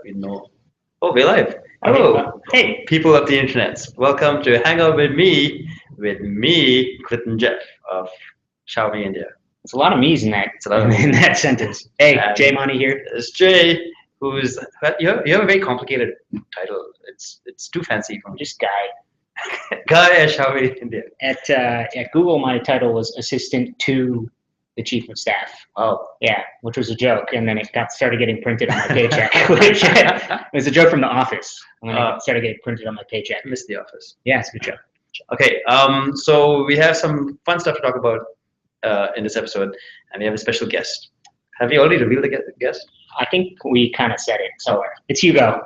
we know. Oh, we're live. Okay, Hello, hey, people of the internet. Welcome to Hangout with me, Clinton Jeff of Xiaomi India. it's a lot of me's in that It's a lot of in me's. that sentence. Hey, And Jay Monty here. It's Jay, who's you have a very complicated title. It's too fancy for me. Just guy. Guy at Xiaomi India. At Google, my title was assistant to the chief of staff. Oh, Yeah, which was a joke, and then it started getting printed on my paycheck. Which it was a joke from The Office, and then it started getting printed on my paycheck. I missed The Office. Yeah, it's a good joke. Okay, so we have some fun stuff to talk about in this episode, and we have a special guest. Have you already revealed the guest? I think we kind of said it somewhere. It's Hugo.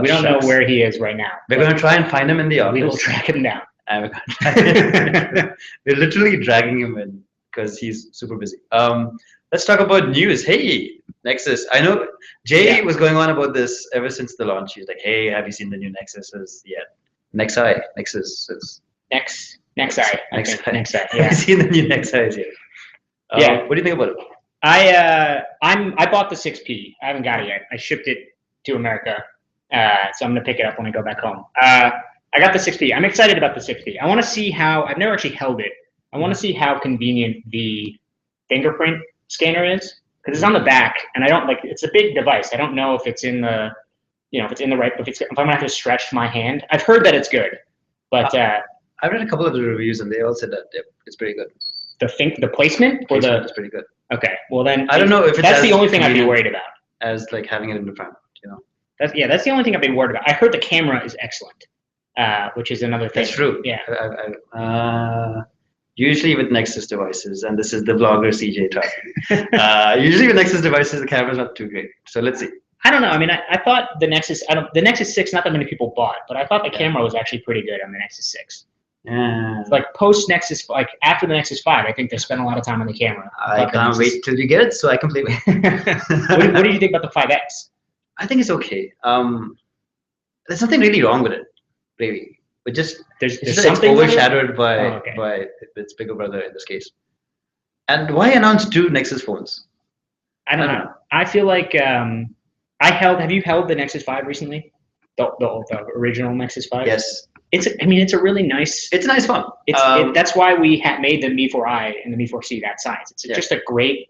We don't know where he is right now. We're going to try and find him in the office. We will track him down. And we're literally dragging him in because he's super busy. Let's talk about news. Hey, Nexus. I know Jay was going on about this ever since the launch. He's like, hey, have you seen the new Nexuses yet? Nexi. Nexi. Nexi. Yeah. Have you seen the new Nexis yet? Yeah. What do you think about it? I bought the 6P. I haven't got it yet. I shipped it to America, so I'm gonna pick it up when I go back home. I got the 6P. I'm excited about the 6P. I want to see how. If never actually held it. I want to see how convenient the fingerprint scanner is, because it's on the back, and I don't like. It's a big device. I don't know if it's in the, if it's in the right. If I'm gonna have to stretch my hand. I've heard that it's good, but I've read a couple of the reviews, and they all said that it's pretty good. The placement or the. It's pretty good. Okay, well then. I don't know if it's that's the only thing I'd be worried about. As like having it in the front, That's the only thing I've been worried about. I heard the camera is excellent, which is another thing. That's true. Yeah. Usually with Nexus devices, and this is the vlogger CJ talking. Usually with Nexus devices, the camera's not too great. So let's see. I don't know. I mean, I thought the Nexus. The Nexus 6. Not that many people bought, but I thought the camera was actually pretty good on the Nexus 6. Yeah. Like post Nexus, like after the Nexus 5, I think they spent a lot of time on the camera. I can't wait till you get it so I can play with it. What do you think about the 5X? I think it's okay. There's nothing really wrong with it, really. But just it's overshadowed by its bigger brother in this case. And why announce 2 Nexus phones? I don't know. I feel like have you held the Nexus 5 recently? The original Nexus 5? Yes. It's a really nice. It's a nice phone. That's why we made the Mi 4i and the Mi 4C that size. It's just a great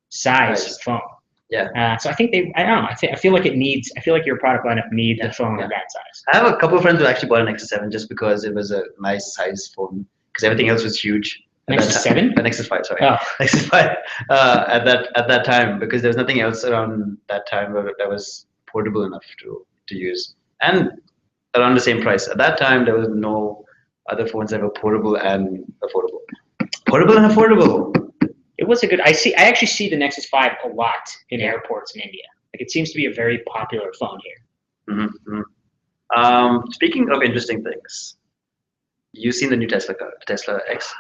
size phone. Yeah. So I think I don't know. I feel like it needs. I feel like your product lineup needs a phone of that size. I have a couple of friends who actually bought a Nexus 7 just because it was a nice size phone because everything else was huge. Nexus 7? Nexus 5, sorry. Oh. Nexus 5 at that time because there was nothing else around that time that was portable enough to use. And around the same price. At that time, there was no other phones that were portable and affordable. Portable and affordable. It was a good. I actually see the Nexus 5 a lot in airports in India. Like it seems to be a very popular phone here. Mm-hmm. Speaking of interesting things, you've seen the new Tesla car, Tesla X.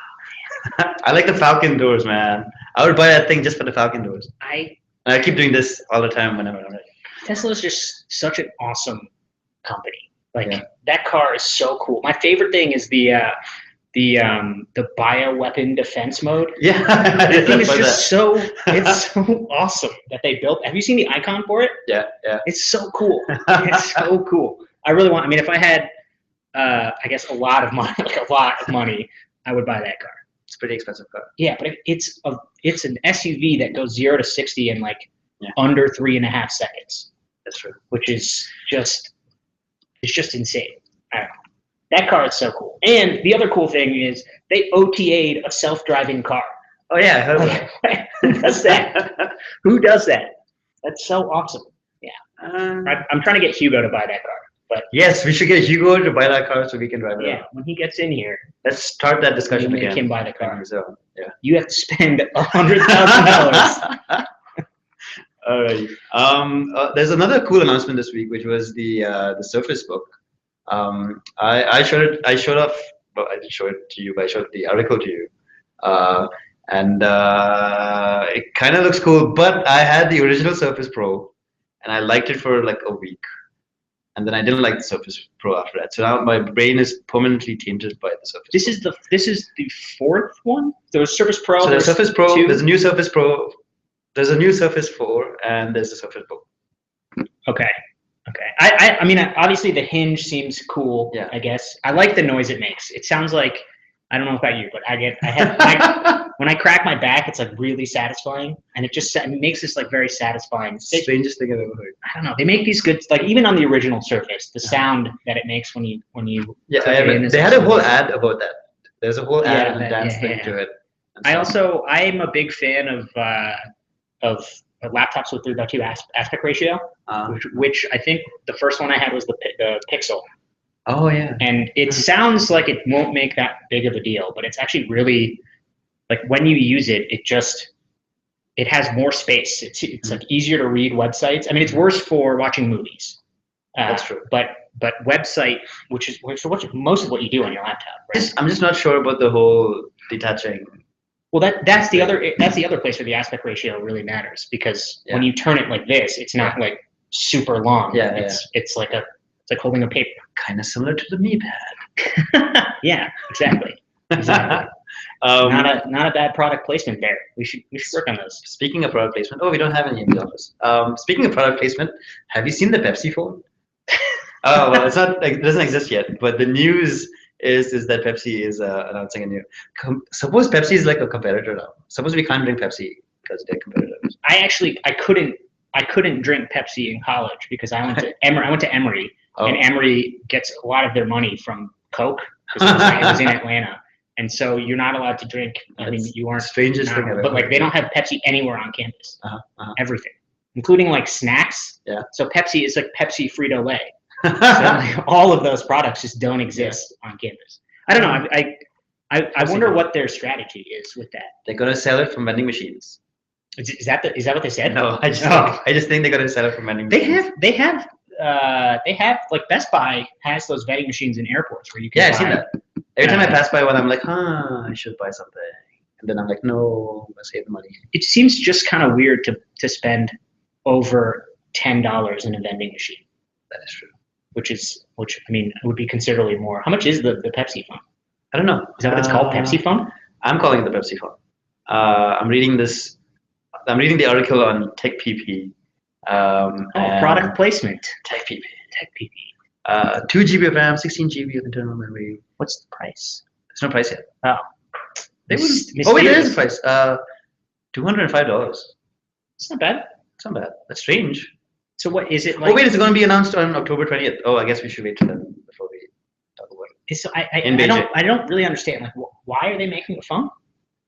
I like the Falcon doors, man. I would buy that thing just for the Falcon doors. I keep doing this all the time whenever I'm ready. Tesla is just such an awesome company. Like that car is so cool. My favorite thing is the bioweapon defense mode. Yeah, the thing is just it's so awesome that they built. Have you seen the icon for it? Yeah. It's so cool. It's so cool. I really want. I mean, if I had, I guess a lot of money, I would buy that car. It's a pretty expensive car. Yeah, but it's an SUV that goes 0 to 60 in like under 3.5 seconds. That's true. Which is just. It's just insane. I don't know. That car is so cool. And the other cool thing is they OTA'd a self-driving car. Oh yeah, I heard that. Who does that? Who does that? That's so awesome. Yeah. I'm trying to get Hugo to buy that car. But yes, we should get Hugo to buy that car so we can drive it. Yeah, when he gets in here. Let's start that discussion again. Make him buy the car. So, yeah. You have to spend $100,000. All right. There's another cool announcement this week, which was the Surface Book. I showed off. Well, I didn't show it to you, but I showed the article to you, and it kind of looks cool. But I had the original Surface Pro, and I liked it for like a week, and then I didn't like the Surface Pro after that. So now my brain is permanently tainted by the Surface. This is the 4th one. There's Surface Pro. So there's Surface Pro. 2. There's a new Surface Pro. There's a new Surface 4, and there's the Surface Book. Okay. I mean, obviously the hinge seems cool. Yeah. I guess I like the noise it makes. It sounds like, I don't know about you, but when I crack my back, it's like really satisfying, and it makes this like very satisfying. Strangest thing I've ever heard. I don't know. They make these good, like even on the original Surface, the sound that it makes when you Yeah, click it in is they had a whole amazing. ad about that. There's a whole ad and a dance thing yeah. to it. I'm a big fan of laptops with 3:2 aspect ratio, which I think the first one I had was the Pixel. Oh yeah. And it sounds like it won't make that big of a deal, but it's actually really, like when you use it, it has more space. It's like easier to read websites. I mean, it's worse for watching movies. That's true. But website, which is most of what you do on your laptop, right? I'm just not sure about the whole detaching. Well, that's the other place where the aspect ratio really matters, because when you turn it like this, it's not like super long. It's like holding a paper. Kind of similar to the Me Pad. Yeah, exactly. Not a bad product placement there. We should work on those. Speaking of product placement, we don't have any in the office. Speaking of product placement, have you seen the Pepsi phone? Oh well, it doesn't exist yet, but the news is that Pepsi is announcing a new. Suppose Pepsi is like a competitor now. Suppose we can't drink Pepsi because they're competitors. I couldn't drink Pepsi in college because I went to Emory, and Emory gets a lot of their money from Coke because it was in Atlanta, and so you're not allowed to drink. I mean, you aren't. Strangest thing ever. But like they don't have Pepsi anywhere on campus. Everything, including like snacks. Yeah. So Pepsi is like Pepsi Frito-Lay. So like, all of those products just don't exist on campus. I don't know. I wonder what their strategy is with that. They're gonna sell it from vending machines. Is that what they said? No, I just think they're gonna sell it from vending machines. They have like Best Buy has those vending machines in airports where you can. Yeah, I've seen that. Every time I pass by one, I'm like, I should buy something, and then I'm like, no, I'm gonna save the money. It seems just kind of weird to spend over $10 in a vending machine. That is true. Which I mean would be considerably more. How much is the Pepsi phone? I don't know. Is that what it's called, Pepsi phone? I'm calling it the Pepsi phone. I'm reading the article on TechPP. Product placement. TechPP. 2 GB of RAM, 16 GB of internal memory. What's the price? There's no price yet. Oh. Wait, there is a price. $205. It's not bad. It's not bad. That's strange. So what is it like? Oh wait, it's going to be announced on October 20th. Oh, I guess we should wait till then before we talk about it. So I don't really understand. Like, why are they making a phone?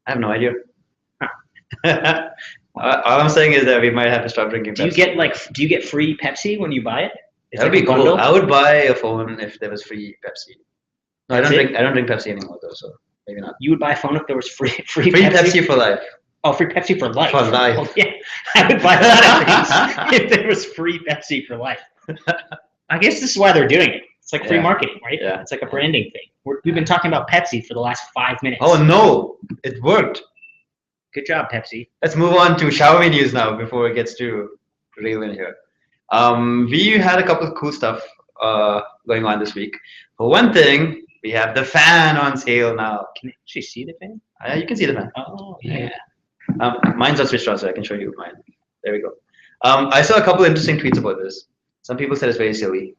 I have no idea. All I'm saying is that we might have to stop drinking Pepsi. Do you get free Pepsi when you buy it? That would be cool. I would buy a phone if there was free Pepsi. No, I don't drink Pepsi anymore though, so maybe not. You would buy a phone if there was free Pepsi for life. Oh, free Pepsi for life. For life. Oh, yeah, I would buy a lot of things if there was free Pepsi for life. I guess this is why they're doing it. It's like free marketing, right? Yeah. It's like a branding thing. We've been talking about Pepsi for the last 5 minutes. Oh no, it worked. Good job, Pepsi. Let's move on to Xiaomi news now before it gets too real in here. We had a couple of cool stuff going on this week. For one thing, we have the fan on sale now. Can you actually see the fan? You can see the fan. Oh, yeah. Mine's not switched on, so I can show you mine. There we go. I saw a couple interesting tweets about this. Some people said it's very silly.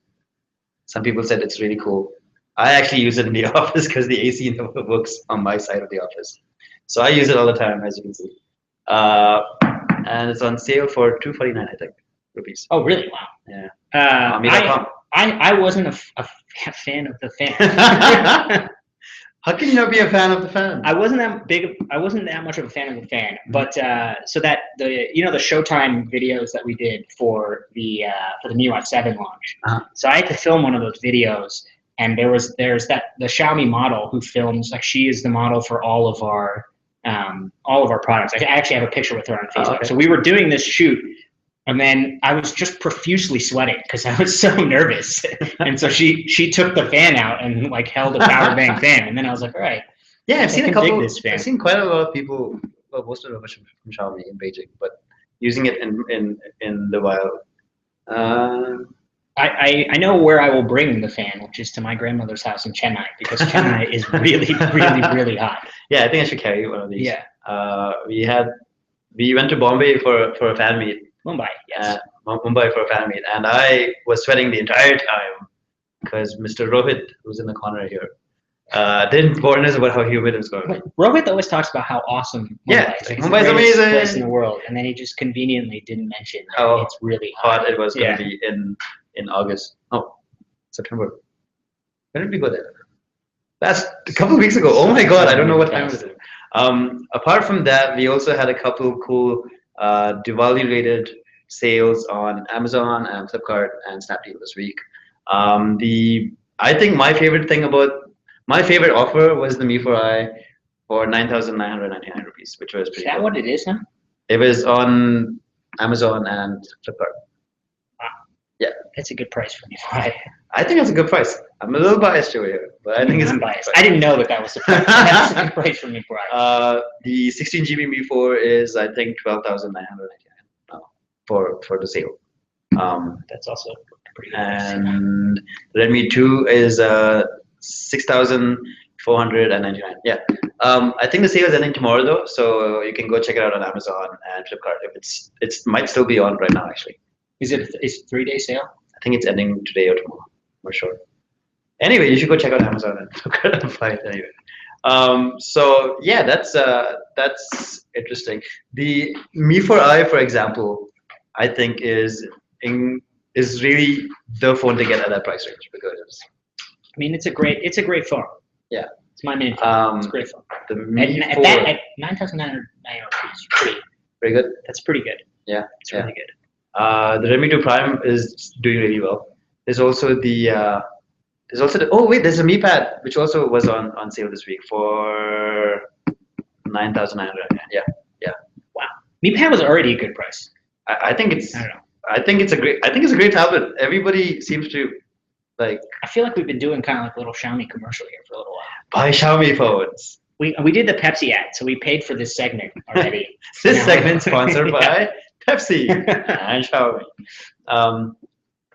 Some people said it's really cool. I actually use it in the office because the AC never works on my side of the office. So I use it all the time, as you can see. And it's on sale for $249, I think, rupees. Oh, really? Wow. Yeah. I wasn't a fan of the fan. How can you not be a fan of the fan? I wasn't that much of a fan of the fan, but so that the Showtime videos that we did for the MIUI 7 launch. So I had to film one of those videos, and there's the Xiaomi model who films, like, she is the model for all of our products. I actually have a picture with her on Facebook. Okay. So we were doing this shoot, and then I was just profusely sweating because I was so nervous. And so she took the fan out and like held a power bank fan, and then I was like, all right. Yeah, I've seen a couple. I've seen quite a lot of people, well, most of them from Xiaomi in Beijing, but using it in the wild. I know where I will bring the fan, which is to my grandmother's house in Chennai, because Chennai is really, really, really hot. Yeah, I think I should carry one of these. Yeah. We went to Bombay for a fan meet. Mumbai, yes. Mumbai for a fan meet, and I was sweating the entire time because Mr. Rohit, who's in the corner here, didn't warn us about how humid it was going to be. Rohit always talks about how awesome Yeah, Mumbai is. Like, Mumbai's it's the greatest amazing. place in the world, and then he just conveniently didn't mention that How it's really hot it was going Yeah. to be in August. Oh, September. When did we go there? That's a couple of weeks ago. Oh my God, I don't know what time it is. Apart from that, we also had a couple of cool Diwali-related sales on Amazon and Flipkart and Snapdeal this week. I think my favorite offer was the Me for I for 9,999 rupees, which was Is pretty that cool. what it is, huh? It was on Amazon and Flipkart. Wow. Yeah. That's a good price for me. Right? I think that's a good price. I'm a little biased over here, but I think it's a good biased. price. I didn't know that was the price. That's a good price for me, Brian. The 16 GB Me4 is I think 12,999 for the sale. That's also pretty good price. And Redmi 2 is 6,499. Yeah. I think the sale is ending tomorrow though, so you can go check it out on Amazon and Flipkart. If it might still be on right now actually. Is it 3-day sale? I think it's ending today or tomorrow. I'm not sure. Anyway, you should go check out Amazon and Flipkart and find it anyway. So yeah, that's interesting. The Me4i, for example, I think is really the phone to get at that price range because I mean, it's a great phone. Yeah. It's my main phone. It's a great phone. The At Me4 at 9,999 is very good. That's pretty good. Yeah, It's really good. The Redmi 2 Prime is doing really well. There's also there's a Mi Pad which also was on sale this week for 9,900. Yeah. Wow. Mi Pad was already a good price. I think it's I don't know. I think it's a great tablet. Everybody seems to like I feel like we've been doing kind of like a little Xiaomi commercial here for a little while. buy Xiaomi phones. We did the Pepsi ad, so we paid for this segment already. This Yeah. segment sponsored by Pepsi and Xiaomi.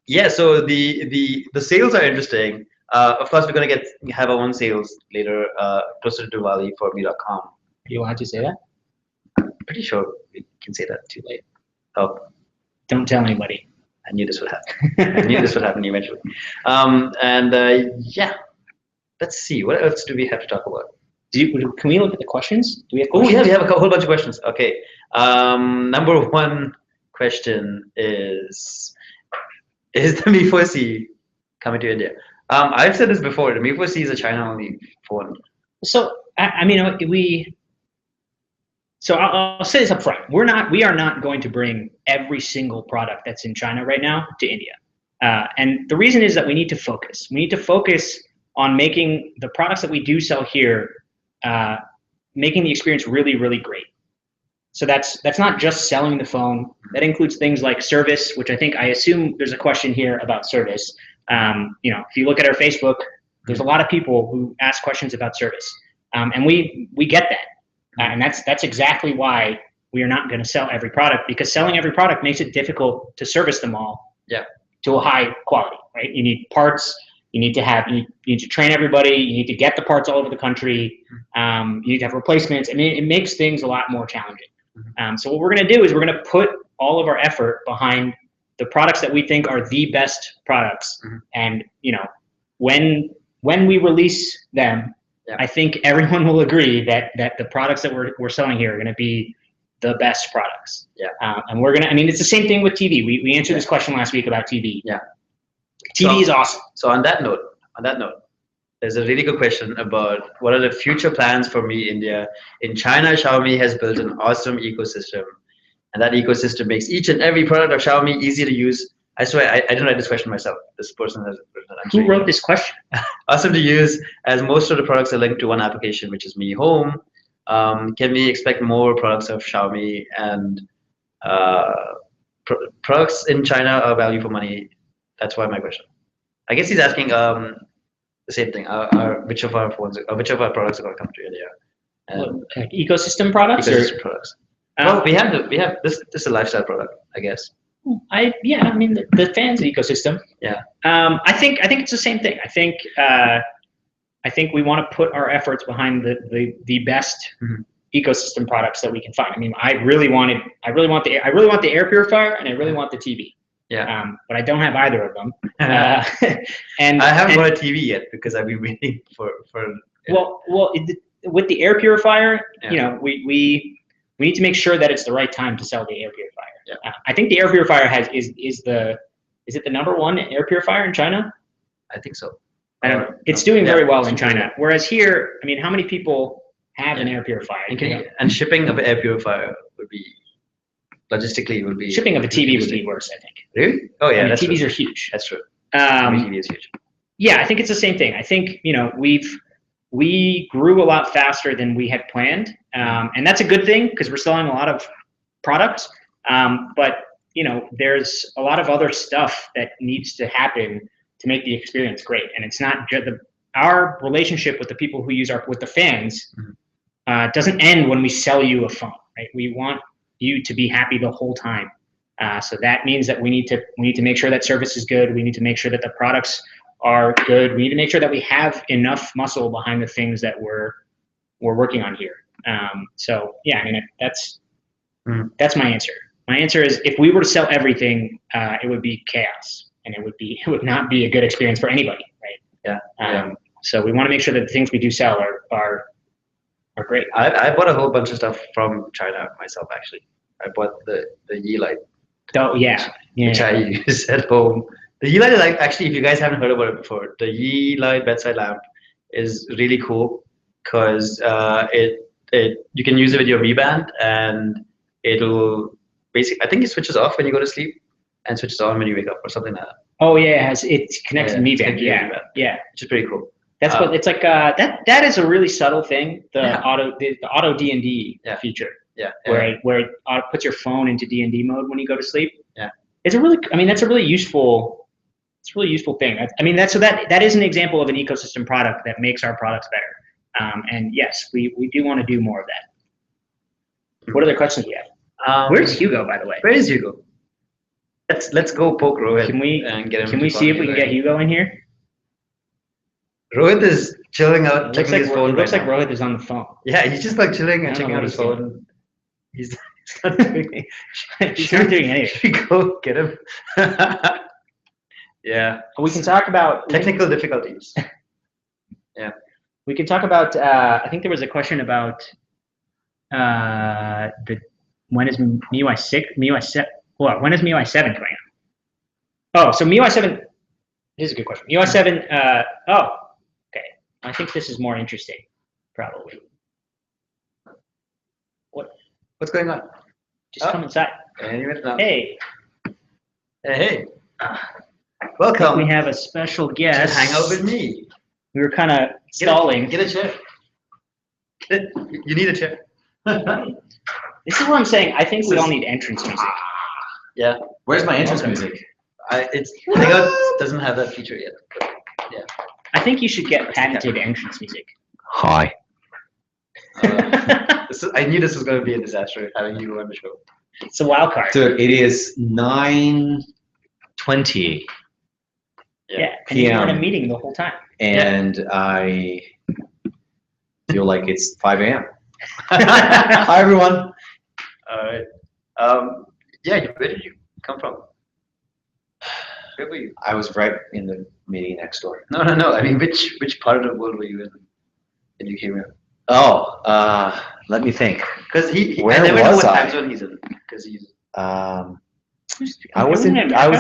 Yeah, so the sales are interesting. Of course, we're gonna have our own sales later, closer to Diwali for me.com. Are you allowed to say that? Pretty sure we can say that. Too late. Oh, Don't tell anybody. I knew this would happen. I knew this would happen eventually. Yeah, let's see. What else do we have to talk about? Can we look at the questions? Do we have Oh questions? yeah, we have a whole bunch of questions. Okay. Number one question is the Mi 4C coming to India? I've said this before. The Mi 4C is a China-only phone. So I mean, I'll say this up front. We are not going to bring every single product that's in China right now to India. And the reason is that we need to focus. We need to focus on making the products that we do sell here, making the experience really, really great. So that's not just selling the phone. That includes things like service, which I assume there's a question here about service. If you look at our Facebook, there's a lot of people who ask questions about service. And we get that. And that's exactly why we are not going to sell every product, because selling every product makes it difficult to service them all to a high quality, right? You need parts, you need to train everybody, you need to get the parts all over the country, you need to have replacements. I mean, it makes things a lot more challenging. So what we're going to do is we're going to put all of our effort behind the products that we think are the best products. And when we release them, I think everyone will agree that the products that we're selling here are going to be the best products. And we're gonna. I mean, it's the same thing with TV. We answered this question last week about TV. TV is awesome. So on that note, there's a really good question about what are the future plans for Me India. In China, Xiaomi has built an awesome ecosystem, and that ecosystem makes each and every product of Xiaomi easy to use. I swear, I didn't write this question myself. This person has written it. Who wrote this question? Awesome to use, as most of the products are linked to one application, which is Mi Home. Can we expect more products of Xiaomi, and products in China are value for money? That's why my question. I guess he's asking the same thing. Which of our products are going to come to India? And Like ecosystem products ecosystem products. Well, we have this is a lifestyle product, I guess. I mean the fans ecosystem. I think it's the same thing. I think we want to put our efforts behind the best ecosystem products that we can find. I mean, I really want the air purifier, and I really want the TV. But I don't have either of them. And I haven't got a TV yet because I've been waiting for. With the air purifier, you know, we need to make sure that it's the right time to sell the air purifier. Yeah. I think the air purifier is it the #1 air purifier in China? I think so. I don't know. It's doing very well in China. Whereas here, I mean, how many people have an air purifier? And shipping of an air purifier would be, logistically, would be. Shipping of a TV would be worse, I think. Really? Oh yeah, I mean, TVs are huge. That's true. TV is huge. Yeah, I think it's the same thing. I think, you know, we grew a lot faster than we had planned, and that's a good thing because we're selling a lot of products. But you know, there's a lot of other stuff that needs to happen to make the experience great, and it's not just our relationship with the people who use with the fans doesn't end when we sell you a phone, right? We want you to be happy the whole time. So that means that we need to make sure that service is good. We need to make sure that the products are good. We need to make sure that we have enough muscle behind the things that we're working on here. So yeah, I mean, that's my answer. My answer is if we were to sell everything, it would be chaos, and it would not be a good experience for anybody, right? Yeah. So we want to make sure that the things we do sell are great. I bought a whole bunch of stuff from China myself, actually. I bought the Yeelight. Oh yeah. Which I use at home. The Yeelight is actually, if you guys haven't heard about it before, the Yeelight bedside lamp is really cool because you can use it with your V Band, and it'll basically, I think it switches off when you go to sleep and switches on when you wake up or something like that. Oh yeah, it's connected to Mi Band. Yeah, which is pretty cool. That's what it's like. That is a really subtle thing. The auto D&D feature. Where it puts your phone into D&D mode when you go to sleep. Yeah. That's a really useful thing. That is an example of an ecosystem product that makes our products better. And yes, we do want to do more of that. What other questions we have? Where's Hugo, by the way? Where is Hugo? Let's go poke Rohit. Can we see if we can get Hugo in here? Rohit is chilling out, checking his phone. It looks like Rohit is on the phone. Yeah, he's just like chilling and checking out his phone. He's not doing He's not doing anything. Should we go get him? Yeah. We can talk about technical difficulties. Yeah. We can talk about. I think there was a question about when is MIUI 6, MIUI 7. Well, when is MIUI 7 coming out? Oh, so MIUI 7. This is a good question. MIUI 7. Okay. I think this is more interesting, probably. What's going on? Just come inside. Hey. Hey. Welcome. We have a special guest. Hang out with me. We were kind of stalling. Get a chair. You need a chair. This is what I'm saying. I think we all need entrance music. Yeah. Where's my entrance music? Hangout doesn't have that feature yet. But yeah. I think you should get patented entrance music. Hi. I knew this was going to be a disaster having you on the show. It's a wild card. Dude, it is 9:20. Yeah, and you're in a meeting the whole time. And I feel like it's 5 a.m. Hi, everyone. All right. Yeah, where did you come from? Where were you? I was right in the meeting next door. No. I mean, which part of the world were you in when you came here? Oh, let me think. Because Where I never know was what I? time zone he's in. Because he's. I was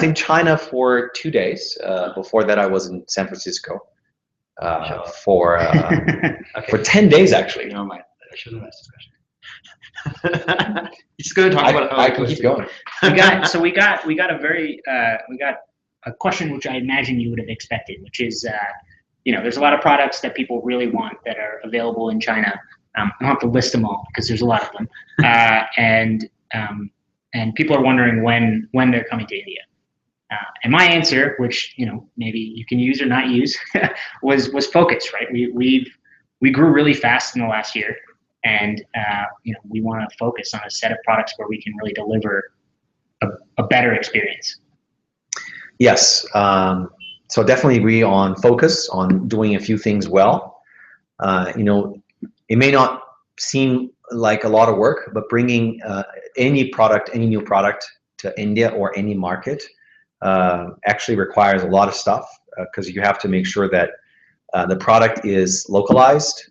in China for 2 days. Before that, I was in San Francisco for 10 days actually. Never mind. I shouldn't have asked this question. He's going to talk about how I can keep going. We got a question which I imagine you would have expected, which is there's a lot of products that people really want that are available in China. I don't have to list them all because there's a lot of them, and people are wondering when they're coming to India. And my answer, which maybe you can use or not use, was focus. Right? We grew really fast in the last year, and we want to focus on a set of products where we can really deliver a better experience. Yes. So definitely agree on focus on doing a few things well. It may not seem like a lot of work, but bringing any new product to India or any market actually requires a lot of stuff because you have to make sure that the product is localized.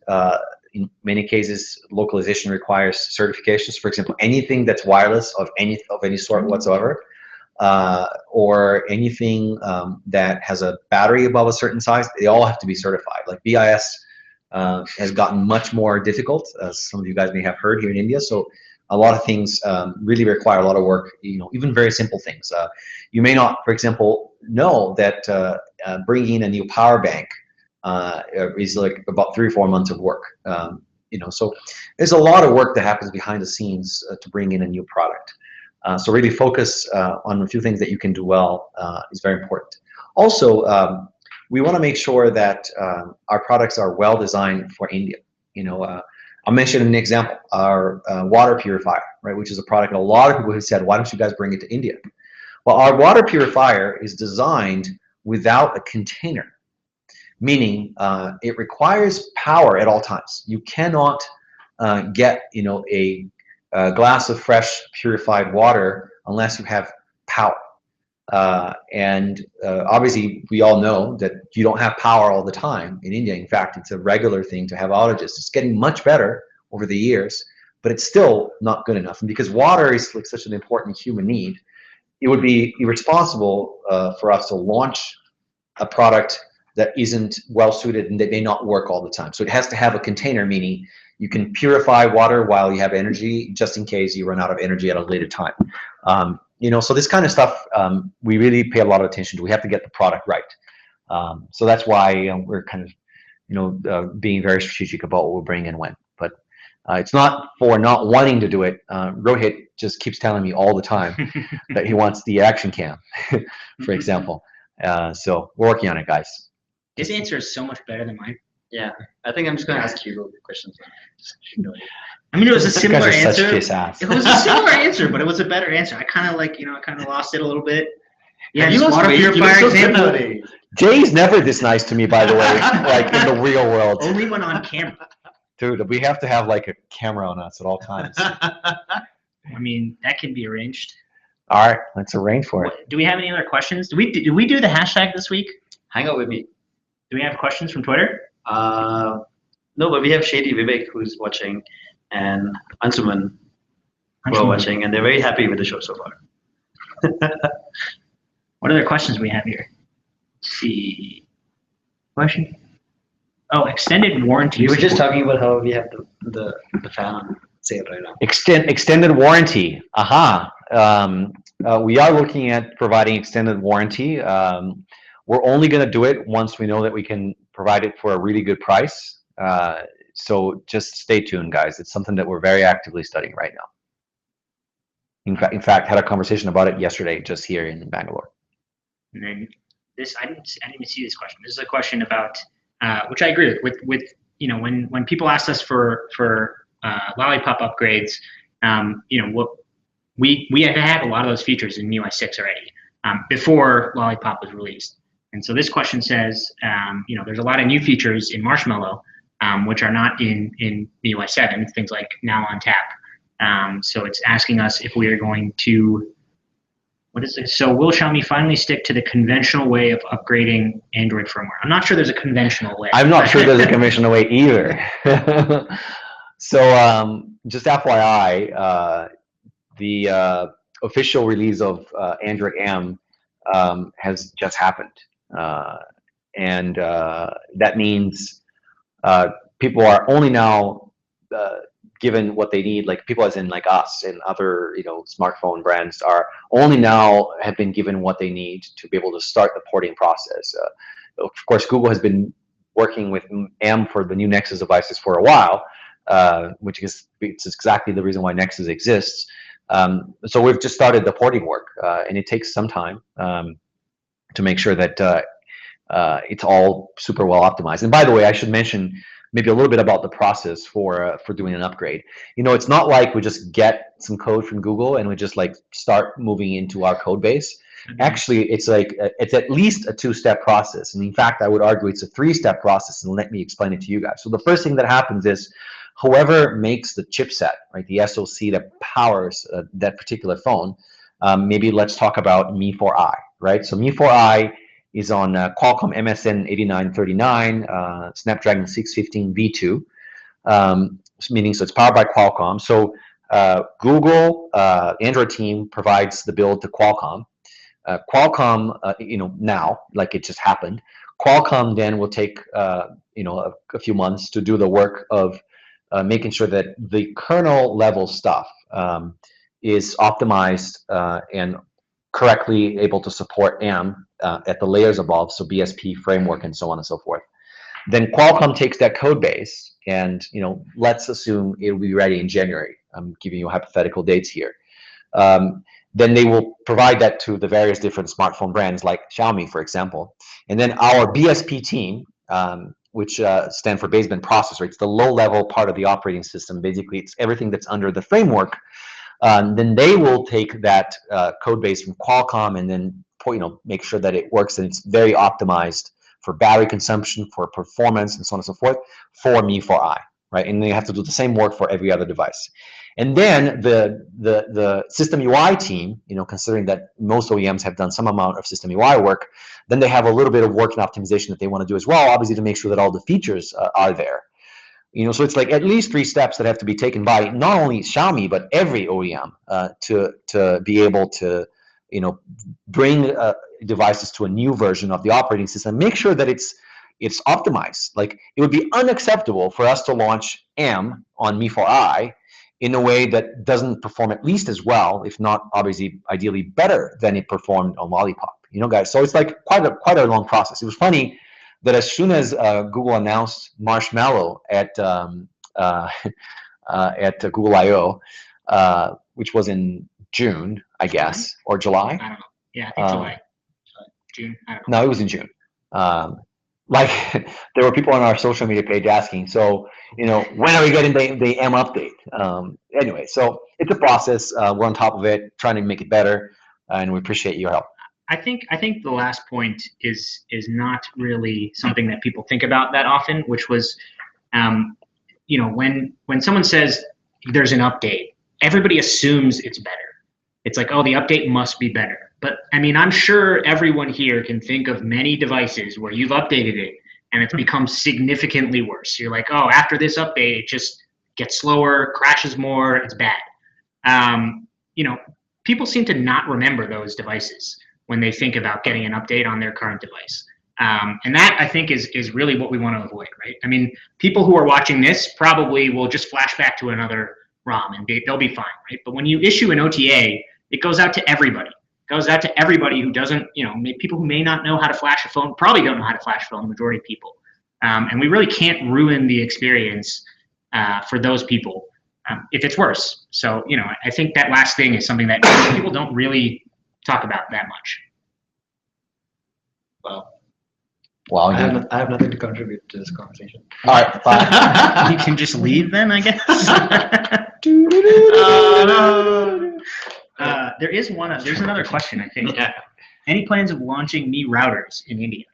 In many cases, localization requires certifications. For example, anything that's wireless of any sort whatsoever, or anything that has a battery above a certain size, they all have to be certified. Like BIS has gotten much more difficult, as some of you guys may have heard here in India. So a lot of things really require a lot of work. Even very simple things. You may not, for example, know that bringing in a new power bank is like about 3 or 4 months of work. So there's a lot of work that happens behind the scenes to bring in a new product. So really focus on a few things that you can do well is very important. Also, we want to make sure that our products are well designed for India. I'll mention an example: our water purifier, right, which is a product that a lot of people have said, "Why don't you guys bring it to India?" Well, our water purifier is designed without a container. Meaning it requires power at all times. You cannot get a glass of fresh purified water unless you have power. And obviously we all know that you don't have power all the time in India. In fact, it's a regular thing to have outages. It's getting much better over the years, but it's still not good enough. And because water is like such an important human need, it would be irresponsible for us to launch a product that isn't well suited and that may not work all the time. So it has to have a container, meaning you can purify water while you have energy, just in case you run out of energy at a later time. So this kind of stuff we really pay a lot of attention to. We have to get the product right. So that's why we're kind of being very strategic about what we'll bring and when. But it's not for not wanting to do it. Rohit just keeps telling me all the time that he wants the action cam, for example. So we're working on it, guys. His answer is so much better than mine. Yeah, I think I'm just going to ask Hugo questions. I mean, it was a similar answer. It was a similar answer, but it was a better answer. I kind of lost it a little bit. Yeah, you water purifier example. Jay's never this nice to me, by the way, like in the real world. Only when on camera. Dude, we have to have like a camera on us at all times. I mean, that can be arranged. All right, let's arrange for it. Do we have any other questions? Did we do the hashtag this week? Hangout with me. Do we have questions from Twitter? No, but we have Shady Vivek who's watching, and Ansuman who are watching, and they're very happy with the show so far. What other questions we have here? Let's see. Question? Oh, extended warranty. We were just talking about how we have the fan on sale right now. Extended warranty. Aha. We are looking at providing extended warranty. We're only going to do it once we know that we can provide it for a really good price. So just stay tuned, guys. It's something that we're very actively studying right now. In fact, had a conversation about it yesterday, just here in Bangalore. And then this, I didn't even see this question. This is a question about, which I agree with when people ask us for Lollipop upgrades, what we have had a lot of those features in MIUI 6 already before Lollipop was released. And so this question says, there's a lot of new features in Marshmallow, which are not in MIUI 7, things like Now on Tap. So it's asking us if we are going to, what is it? So will Xiaomi finally stick to the conventional way of upgrading Android firmware? I'm not sure there's a conventional way. I'm not sure there's a conventional way either. So just FYI, the official release of Android M has just happened. And that means people are only now given what they need, like people as in like us and other smartphone brands are only now have been given what they need to be able to start the porting process. Of course, Google has been working with M for the new Nexus devices for a while, which is it's exactly the reason why Nexus exists. So we've just started the porting work, and it takes some time to make sure that it's all super well optimized. And by the way, I should mention maybe a little bit about the process for doing an upgrade. It's not like we just get some code from Google and we just like start moving into our code base. Mm-hmm. Actually, it's like it's at least a 2-step process, and in fact, I would argue it's a 3-step process. And let me explain it to you guys. So the first thing that happens is whoever makes the chipset, right, the SoC that powers that particular phone. Maybe let's talk about Mi 4i, right? So Mi4i is on Qualcomm MSN 8939, Snapdragon 615 V2, meaning so it's powered by Qualcomm. So Google Android team provides the build to Qualcomm. Qualcomm, now, like it just happened, Qualcomm then will take, a few months to do the work of making sure that the kernel level stuff is optimized and correctly able to support AM at the layers above, so BSP framework and so on and so forth. Then Qualcomm takes that code base and, let's assume it'll be ready in January. I'm giving you hypothetical dates here. Then they will provide that to the various different smartphone brands like Xiaomi, for example. And then our BSP team, which stand for baseband processor, it's the low-level part of the operating system. Basically, it's everything that's under the framework. Then they will take that code base from Qualcomm and then make sure that it works and it's very optimized for battery consumption, for performance, and so on and so forth for Mi4i, right? And they have to do the same work for every other device. And then the system UI team, considering that most OEMs have done some amount of system UI work, then they have a little bit of work and optimization that they want to do as well, obviously to make sure that all the features are there. So it's like at least 3 steps that have to be taken by not only Xiaomi but every OEM to be able to bring devices to a new version of the operating system. Make sure that it's optimized. Like it would be unacceptable for us to launch M on Mi4i in a way that doesn't perform at least as well, if not obviously ideally better than it performed on Lollipop. Guys. So it's like quite a long process. It was funny that as soon as Google announced Marshmallow at Google I/O, which was in June, I guess, or July. I don't know. Yeah, I think July. June. I don't know. No, it was in June. There were people on our social media page asking, so when are we getting the M update? Anyway, so it's a process. We're on top of it, trying to make it better, and we appreciate your help. I think the last point is not really something that people think about that often, which was, when someone says there's an update, everybody assumes it's better. It's like, oh, the update must be better. But I mean, I'm sure everyone here can think of many devices where you've updated it and it's become significantly worse. You're like, oh, after this update, it just gets slower, crashes more, it's bad. People seem to not remember those devices when they think about getting an update on their current device. And that, I think, is really what we want to avoid, right? I mean, people who are watching this probably will just flash back to another ROM and they'll be fine, right? But when you issue an OTA, it goes out to everybody. It goes out to everybody who doesn't, people who may not know how to flash a phone, probably don't know how to flash a phone, the majority of people. And we really can't ruin the experience for those people if it's worse. So, I think that last thing is something that people don't really talk about that much. Wow, I have nothing to contribute to this conversation. All right, fine. You can just leave then, I guess. There's another question, I think. Yeah. Any plans of launching Mi routers in India?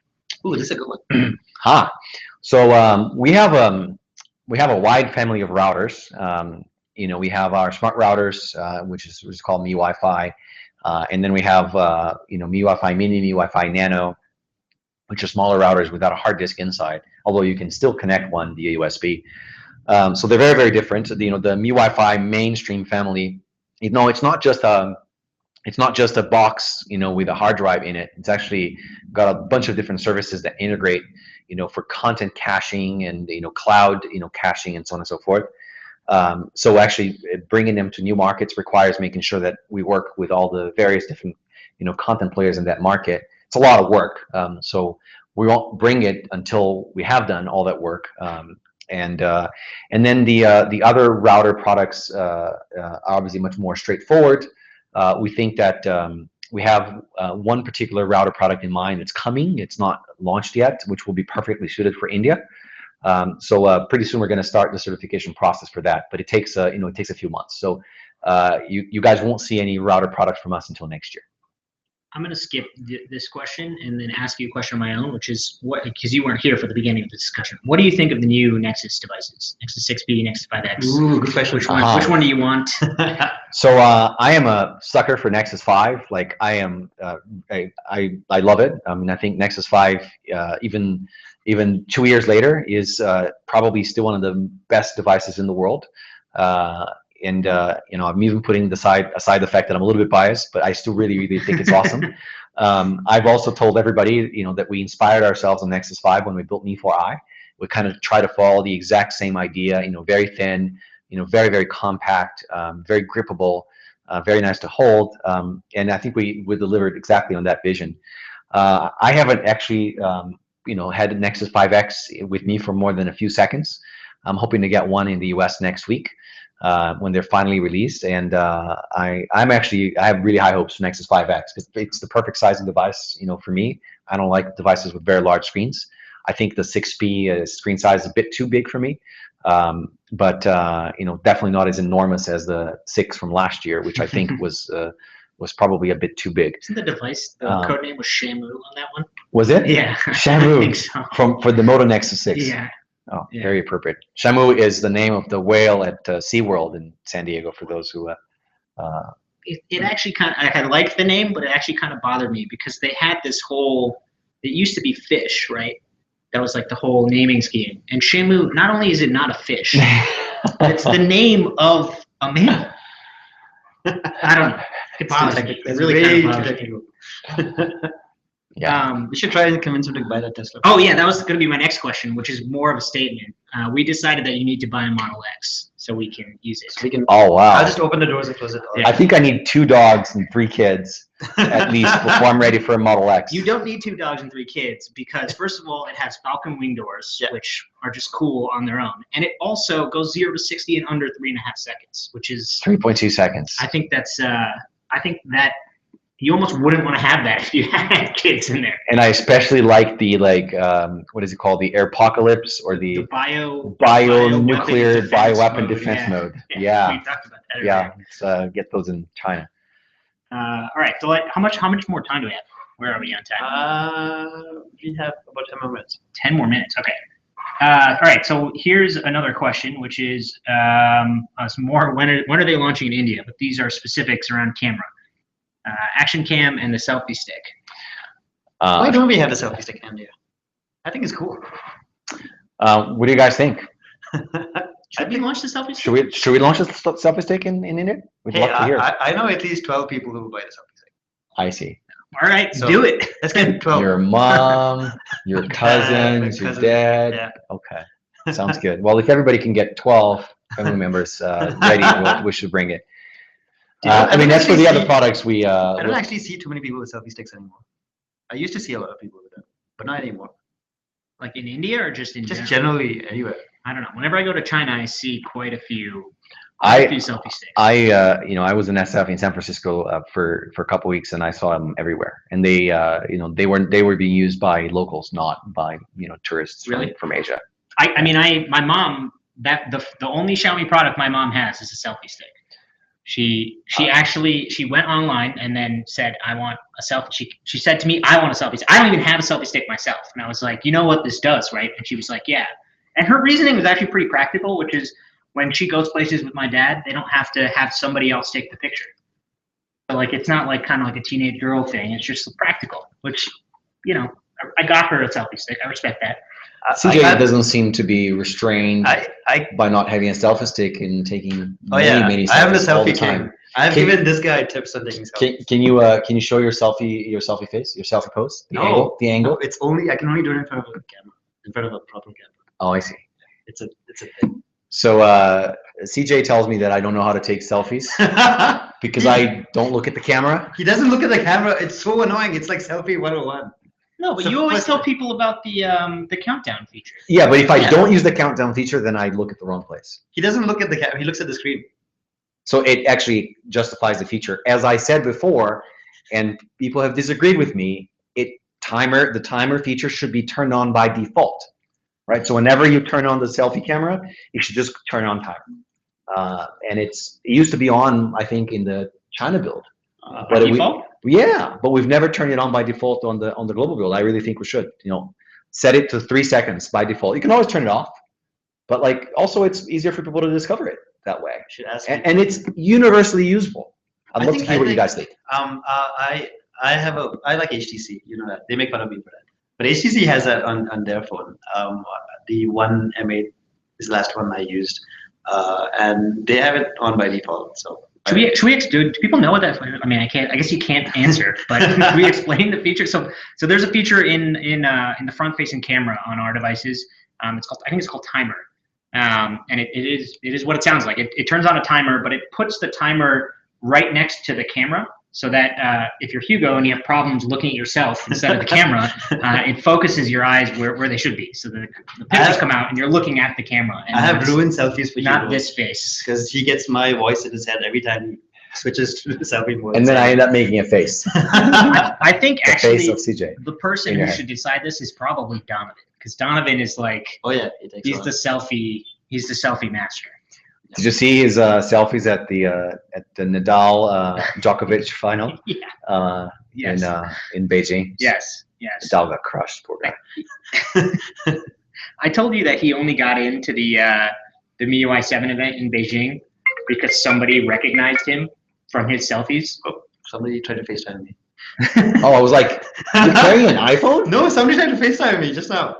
Ooh, this is a good one. So we have a wide family of routers. We have our smart routers, which is called Mi Wi-Fi, and then we have Mi Wi-Fi Mini, Mi Wi-Fi Nano, which are smaller routers without a hard disk inside, although you can still connect one via USB. So they're very, very different. The Mi Wi-Fi mainstream family, it's not just a box, with a hard drive in it. It's actually got a bunch of different services that integrate, for content caching and cloud, caching and so on and so forth. So actually bringing them to new markets requires making sure that we work with all the various different, content players in that market. It's a lot of work. So we won't bring it until we have done all that work. And then the other router products are obviously much more straightforward. We think that we have one particular router product in mind. It's coming. It's not launched yet, which will be perfectly suited for India. So pretty soon we're going to start the certification process for that. But it takes a few months. So you guys won't see any router products from us until next year. I'm gonna skip this question and then ask you a question of my own, which is what, because you weren't here for the beginning of the discussion. What do you think of the new Nexus devices? Nexus 6P, Nexus 5X. Ooh, good question. Which one do you want? So I am a sucker for Nexus 5. Like I am, I love it. I mean, I think Nexus 5, even 2 years later, is probably still one of the best devices in the world. And you know, I'm even putting aside the fact that I'm a little bit biased, but I still really think it's awesome. I've also told everybody, you know, that we inspired ourselves on Nexus 5 when we built Mi 4i. We kind of try to follow the exact same idea, you know, very thin, you know, very compact, very grippable, very nice to hold, and I think we delivered exactly on that vision. I haven't actually, you know, had Nexus 5X with me for more than a few seconds. I'm hoping to get one in the US next week. When they're finally released, and I have really high hopes for Nexus 5X because it's the perfect sizing device, you know, for me. I don't like devices with very large screens. I think the 6P screen size is a bit too big for me, but you know, definitely not as enormous as the 6 from last year, which I think was probably a bit too big. Isn't the device, the code name was Shamu on that one? Was it? Yeah. Shamu. I think so. For the Moto Nexus 6. Yeah. Oh, Yeah. very appropriate. Shamu is the name of the whale at SeaWorld in San Diego, for those who... It actually kind of, I liked the name, but it actually kind of bothered me because they had this whole, it used to be fish, right? That was like the whole naming scheme. And Shamu, not only is it not a fish, it's the name of a mammal. I don't know. It bothers me. It really kind of bothers me. Yeah. We should try and convince him to buy that Tesla. Oh yeah, that was going to be my next question, which is more of a statement. We decided that you need to buy a Model X so we can use it. So we can. Oh wow. I'll just open the doors and close it. Yeah. I think I need 2 dogs and 3 kids at least before I'm ready for a Model X. You don't need 2 dogs and 3 kids because first of all, it has Falcon wing doors, which are just cool on their own, and it also goes 0 to 60 in under 3.5 seconds, which is 3.2 seconds. I think that's. I think that. You almost wouldn't want to have that if you had kids in there. And I especially like the what is it called? The Airpocalypse or the bionuclear bioweapon defense mode. Yeah. We talked about that earlier. Yeah. Let's get those in China. All right. So how much more time do we have? Where are we on time? We have about 10 more minutes. 10 more minutes. Okay. All right. So here's another question, which is some more. When are they launching in India? But these are specifics around camera. Action cam and the selfie stick. Why don't we have the selfie stick in India? I think it's cool. What do you guys think? Should we launch the selfie stick? Should we launch the selfie stick in India? We'd love to hear. I know at least 12 people who will buy the selfie stick. I see. All right, so do it. Let's get 12. Your mom, your cousins, your dad. Yeah. Okay, sounds good. Well, if everybody can get 12 family members ready, we should bring it. I mean, that's for the other products we. I don't actually see too many people with selfie sticks anymore. I used to see a lot of people with them, but not anymore. Like in India or just in just generally anywhere. I don't know. Whenever I go to China, I see quite a few selfie sticks. You know, I was in SF in San Francisco for a couple weeks, and I saw them everywhere. And they, you know, they were being used by locals, not by tourists from Asia. I mean, my mom, the only Xiaomi product my mom has is a selfie stick. She went online and then said, I want a selfie. She said to me, I want a selfie stick. I don't even have a selfie stick myself. And I was like, you know what this does, right? And she was like, yeah. And her reasoning was actually pretty practical, which is when she goes places with my dad, they don't have to have somebody else take the picture. So like, it's not like kind of like a teenage girl thing. It's just practical, which, you know, I got her a selfie stick. I respect that. CJ doesn't seem to be restrained by not having a selfie stick and taking many selfies. I have the selfie cam. I've given this guy tips on taking selfies. Can you show your selfie face, your selfie pose? The angle? No, it's only I can only do it in front of a camera, in front of a proper camera. Oh, I see. It's a thing. So CJ tells me that I don't know how to take selfies because I don't look at the camera. He doesn't look at the camera. It's so annoying. It's like selfie 101. No, but you always tell people about the countdown feature. Yeah, but if I don't use the countdown feature, then I look at the wrong place. He doesn't look at the camera. He looks at the screen. So it actually justifies the feature. As I said before, and people have disagreed with me, the timer feature should be turned on by default, right? So whenever you turn on the selfie camera, you should just turn on timer. And it used to be on, I think, in the China build. By default? Yeah, but we've never turned it on by default on the global build. I really think we should. Set it to 3 seconds by default. You can always turn it off, but like also it's easier for people to discover it that way. Should ask And it's universally usable. I'd love to hear what you guys think. I like HTC. You know that they make fun of me for that, but HTC has that on their phone. The One M8 is the last one I used, and they have it on by default. So do people know what that? I mean, I guess you can't answer, but should we explain the feature? So there's a feature in the front-facing camera on our devices. I think it's called timer, and it is what it sounds like. It turns on a timer, but it puts the timer right next to the camera, so that if you're Hugo and you have problems looking at yourself instead of the camera, it focuses your eyes where they should be. So the pictures come out and you're looking at the camera. And I have ruined selfies for Hugo. Not this face. Because he gets my voice in his head every time he switches to the selfie mode. And then I end up making a face. I think the actually face of CJ. The person who should decide this is probably Donovan. Because Donovan is like, oh yeah, he's the selfie master. Did you see his selfies at the Nadal Djokovic final? Yeah. Yes. In Beijing. Yes. Nadal got crushed, poor guy. I told you that he only got into the MIUI 7 event in Beijing because somebody recognized him from his selfies. Oh, somebody tried to FaceTime me. Oh, I was like, you're carrying an iPhone? No, somebody tried to FaceTime me just now.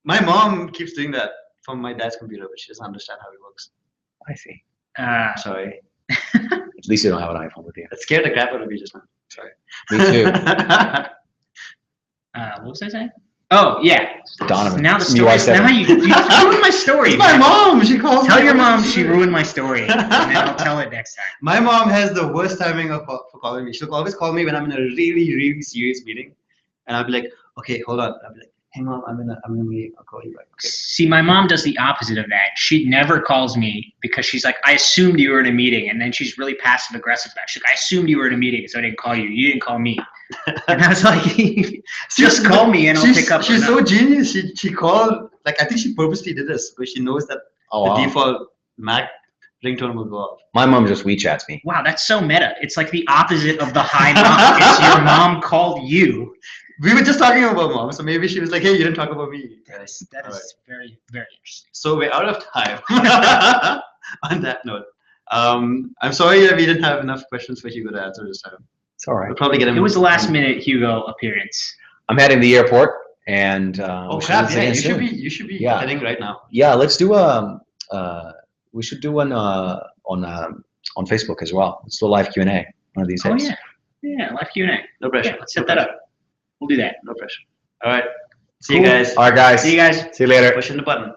My mom keeps doing that from my dad's computer, but she doesn't understand how it works. I see. Sorry. At least you don't have an iPhone with you. That scared the crap out of me just now. Sorry. Me too. What was I saying? Oh yeah. Donovan. Now the story. Now you ruined my story. It's my mom. She calls. Tell your mom she ruined my story, and then I'll tell it next time. My mom has the worst timing for calling me. She'll always call me when I'm in a really, really serious meeting, and I'll be like, "Okay, hold on." I'll be like, "Hey mom, I'm in a meeting. I'll call you back." Okay. See, my mom does the opposite of that. She never calls me because she's like, I assumed you were in a meeting, and then she's really passive aggressive about it. She's like, I assumed you were in a meeting, so I didn't call you. You didn't call me. And I was like, just call me and I'll pick up. She's so genius. She called, like, I think she purposely did this because she knows that the default Mac ringtone will go off. My mom just WeChats me. Wow, that's so meta. It's like the opposite of the hi mom. It's your mom called you. We were just talking about mom, so maybe she was like, hey, you didn't talk about me. That is very, very interesting. So we're out of time. On that note, I'm sorry that we didn't have enough questions for Hugo to answer this time. It's all right. We'll probably get him. It was a last minute Hugo appearance. I'm heading to the airport, and oh crap! Yeah, you should be heading right now. Yeah, let's do we should do one on Facebook as well. Let's do a live Q&A one of these days. Oh yeah, live Q&A. No pressure. Yeah, let's set that up. We'll do that. No pressure. All right. See you guys. All right, guys. See you guys. See you later. Pushing the button.